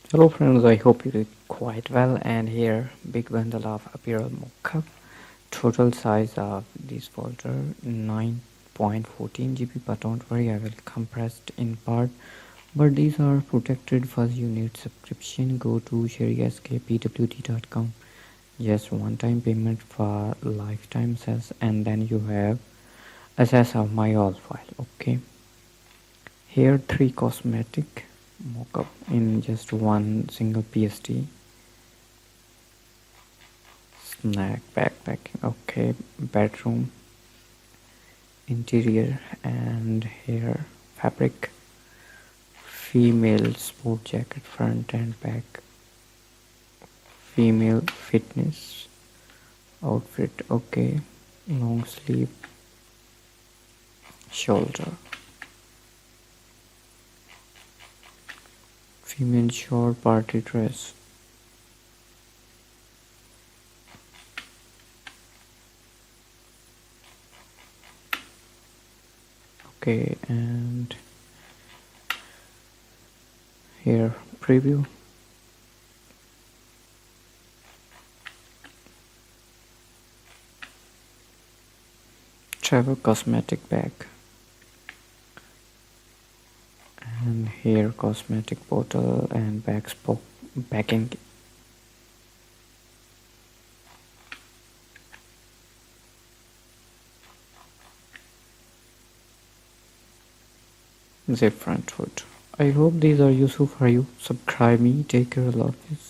Hello friends, I hope you did quite well. And here big bundle of Apparel Mockup. Total size of this folder 9.14 GB, but don't worry, I will compress it in part. But these are protected. First you need subscription. Go to sherryskpwd.com. Just one time payment for lifetime access, and then you have access of my all file. Okay, here 3 cosmetic mockup in just one single PSD. Snack backpacking. Okay, bedroom interior, and here fabric female sport jacket front and back, female fitness outfit. Okay, long sleeve shoulder, female short party dress. Okay, and here preview, travel cosmetic bag, and here cosmetic bottle and bags packing, zip front hood. I hope these are useful for you. Subscribe me. Take care. Love this.